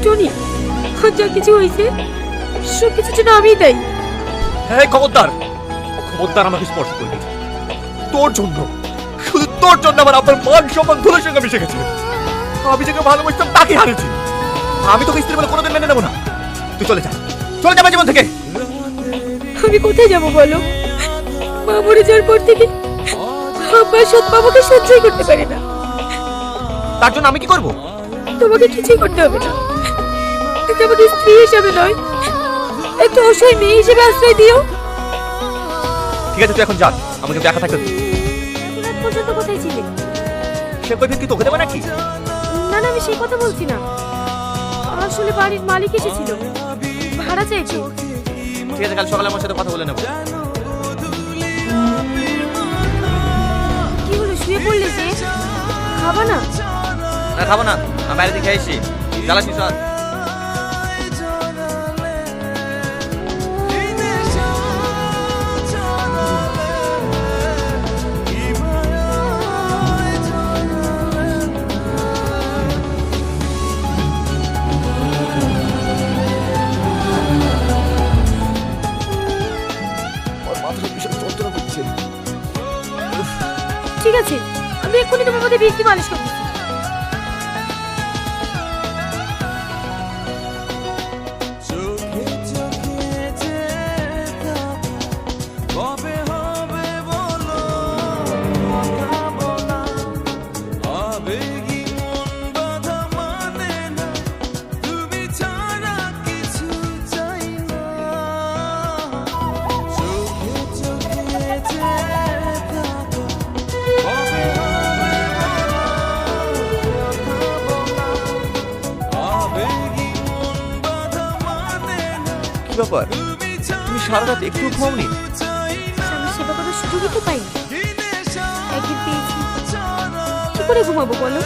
Tony, যা কিছু হয়েছে সব কিছুর জন্য আমিই দায়ী। হ্যাঁ, খবরদার খবরদার আমাকে স্পর্শ করবি না। তোর জন্য, শুধু তোর জন্য আমার আপনার মান সম্মান ধুলোর সঙ্গে মিশে গেছে। আমি যাকে ভালোবাসতাম তাকে হারিয়েছি। আমি তোকে স্ত্রী বলে কোনোদিন মেনে নেবো না। তুই চলে যা, চলে যা আমার জীবন থেকে। আমি কোথায় যাবো বলো? মা মরে যাওয়ার পর থেকে আব্বার সৎ বাবাকে সহ্যই করতে পারে না। তার জন্য আমি কি করবো? তোমাকে কিছুই করতে হবে না। তুমি আমাকে স্ত্রী হিসেবে নয়, একটা অসহায় মেয়ে হিসেবে আশ্রয় দিও। ঠিক আছে, তুই এখন যা, আমাকে একা থাকতে দে। রাত পর্যন্ত কোথায় ছিলে? সে কৈফিয়ত কি তোকে দেবে নাকি? না না, আমি সেই কথা বলছি না। আসলে বাড়ির মালিক এসেছিল, ভাড়া চাইছে। ঠিক আছে, কাল সকালে আমার সাথে কথা বলে নেবো। কি হলো, শুয়ে পড়লে যে? খাবা না? না, খাবো না, আমি বাইরে থেকে এসেছি। জ্বালাসি সর। ঠিক আছে, আমি এক্ষুনি তোমার মধ্যে বীজ দিয়ে মালিশ করতেছি। কি ব্যাপার, তুমি সারা রাত একটু ঘুমাওনি? স্বামীর সেবা করার সুযোগই তো পাইনি। একদিন পেয়েছি, কি করে ঘুমাবো বলো?